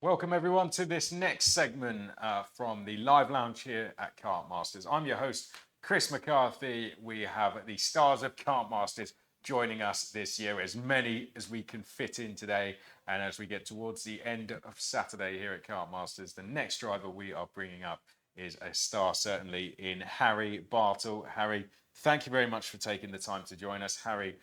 Welcome everyone to this next segment from the live lounge here at Kartmasters. I'm your host, Chris McCarthy. We have the stars of Kartmasters joining us this year, as many as we can fit in today. And as we get towards the end of Saturday here at Kartmasters, the next driver we are bringing up is a star certainly in Harry Bartle. Harry, thank you very much for taking the time to join us. Harry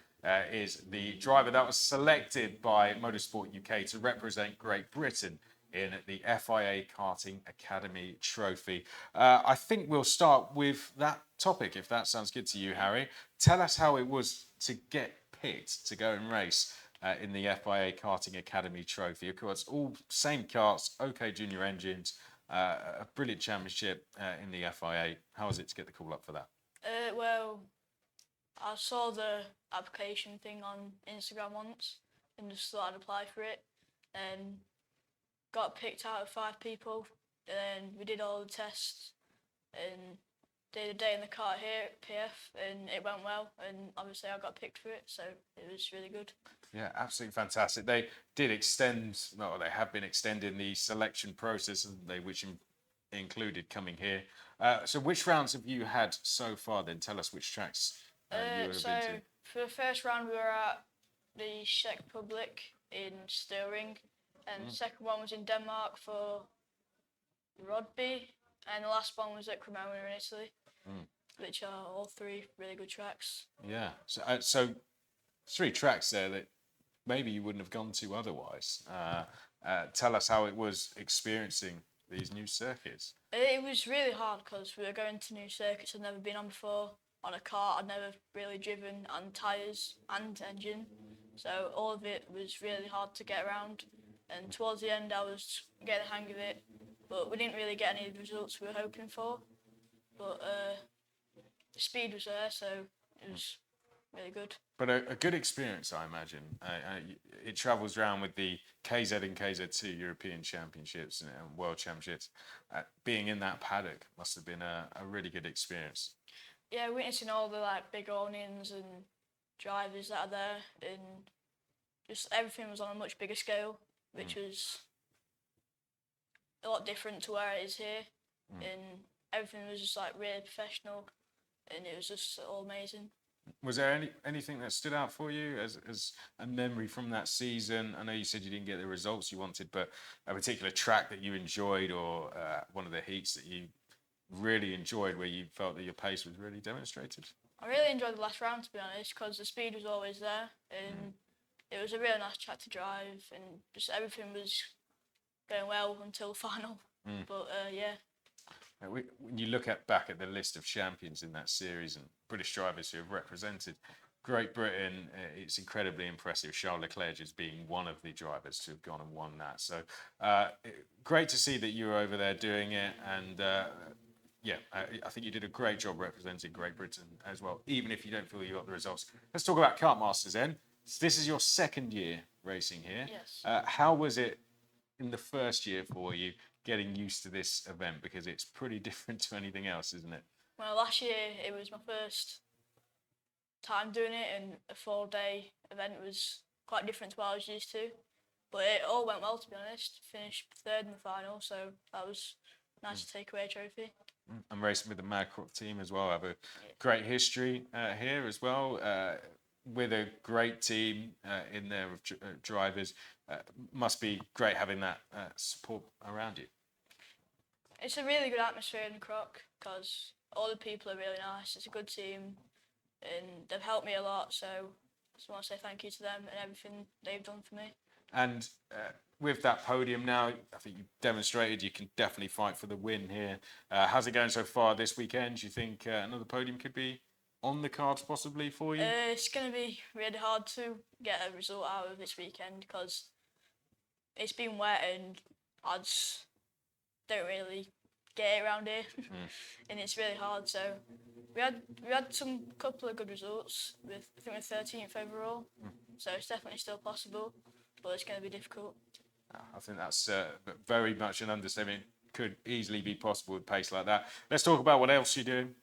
is the driver that was selected by Motorsport UK to represent Great Britain in the FIA Karting Academy Trophy. I think we'll start with that topic, if that sounds good to you, Harry. Tell us how it was to get picked to go and race in the FIA Karting Academy Trophy. Of course, all same karts, OK Junior engines, a brilliant championship in the FIA. How was it to get the call up for that? Well, I saw the application thing on Instagram once and just thought I'd apply for it. And got picked out of 5 people. And we did all the tests and did a day in the kart here at PF, and it went well. And obviously I got picked for it, so it was really good. Yeah, absolutely fantastic. They did extend, well, they have been extending the selection process, haven't they, which included coming here. So which rounds have you had so far then? Tell us which tracks you would have been to. For the first round we were at the Czech Republic in Stirling, and the second one was in Denmark for Rodby, and the last one was at Cremona in Italy, which are all 3 really good tracks. Yeah, so 3 tracks there that maybe you wouldn't have gone to otherwise. Tell us how it was experiencing these new circuits. It was really hard because we were going to new circuits I'd never been on before. On a kart I'd never really driven, and tyres and engine. So all of it was really hard to get around. And towards the end I was getting the hang of it, but we didn't really get any of the results we were hoping for. But the speed was there, so it was really good. But a good experience, I imagine. It travels around with the KZ and KZ2 European Championships and World Championships. Being in that paddock must have been a really good experience. Yeah, witnessing all the big awnings and drivers that are there, and just everything was on a much bigger scale, which was a lot different to where it is here. And everything was just really professional, and it was just all amazing. Was there anything that stood out for you as a memory from that season? I know you said you didn't get the results you wanted, but a particular track that you enjoyed, or one of the heats that you really enjoyed where you felt that your pace was really demonstrated? I really enjoyed the last round, to be honest, because the speed was always there, and it was a really nice track to drive, and just everything was going well until the final. But yeah. When you look back at the list of champions in that series and British drivers who have represented Great Britain, it's incredibly impressive. Charles Leclerc as being one of the drivers to have gone and won that. So great to see that you were over there doing it. And I think you did a great job representing Great Britain as well, even if you don't feel you got the results. Let's talk about Kartmasters then. This is your second year racing here. Yes. How was it in the first year for you, getting used to this event, because it's pretty different to anything else, isn't it? Well, last year it was my first time doing it, and a 4-day event was quite different to what I was used to. But it all went well, to be honest. Finished 3rd in the final, so that was nice to take away a trophy. I'm racing with the Madcroft team as well. I have a great history here as well, with a great team in there of drivers. Must be great having that support around you. It's a really good atmosphere in the Croc because all the people are really nice. It's a good team, and they've helped me a lot. So I just want to say thank you to them and everything they've done for me. And with that podium now, I think you've demonstrated you can definitely fight for the win here. How's it going so far this weekend? Do you think another podium could be on the cards possibly for you? It's going to be really hard to get a result out of this weekend because it's been wet and I just don't really get it around here, and it's really hard. So we had some couple of good results with, I think we're 13th overall. So it's definitely still possible, but it's going to be difficult. I think that's very much an understatement. could easily be possible with pace like that. Let's talk about what else you're doing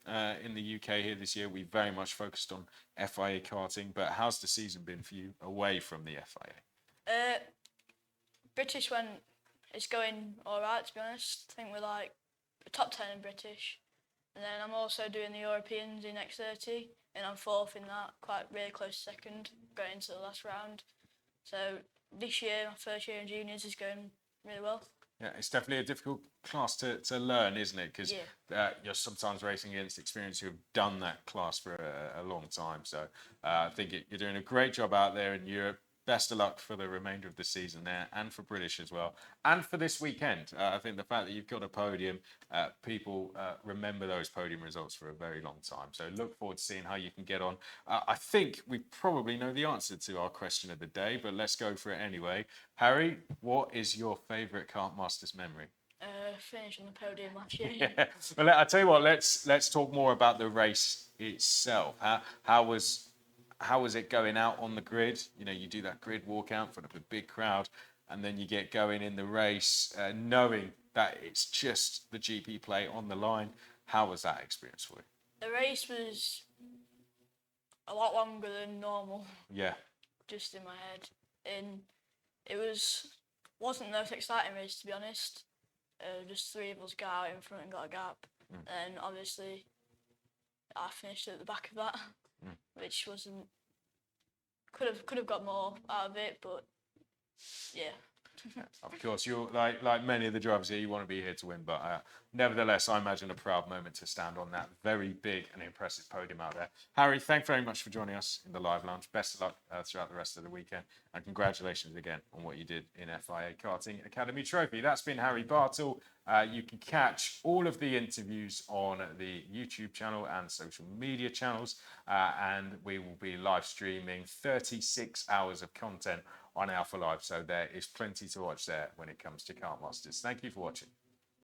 in the UK here this year. We very much focused on FIA karting, but how's the season been for you away from the FIA? British it's going all right, to be honest. I think we're like top 10 in British. And then I'm also doing the Europeans in X30, and I'm fourth in that, quite really close to second, going into the last round. So this year, my first year in juniors, is going really well. Yeah, it's definitely a difficult class to learn, isn't it? Because you're sometimes racing against experience who have done that class for a long time. So I think you're doing a great job out there in Europe. Best of luck for the remainder of the season there, and for British as well, and for this weekend. I think the fact that you've got a podium, people remember those podium results for a very long time. So look forward to seeing how you can get on. I think we probably know the answer to our question of the day, but let's go for it anyway. Harry, what is your favourite Kartmasters memory? Finished on the podium last year. Yeah. Well, I tell you what. Let's talk more about the race itself. How was it going out on the grid? You know, you do that grid walkout in front of a big crowd, and then you get going in the race, knowing that it's just the GP plate on the line. How was that experience for you? The race was a lot longer than normal. Yeah. Just in my head, and it wasn't the most exciting race, to be honest. Just three of us got out in front and got a gap, and obviously I finished at the back of that. Which wasn't could have got more out of it, but yeah. Of course, you're like many of the drivers here. You want to be here to win, but nevertheless, I imagine a proud moment to stand on that very big and impressive podium out there. Harry, thank you very much for joining us in the live lounge. Best of luck throughout the rest of the weekend, and congratulations again on what you did in FIA Karting Academy Trophy. That's been Harry Bartle. You can catch all of the interviews on the YouTube channel and social media channels, and we will be live streaming 36 hours of content on Alpha Live. So there is plenty to watch there when it comes to Kartmasters. Thank you for watching.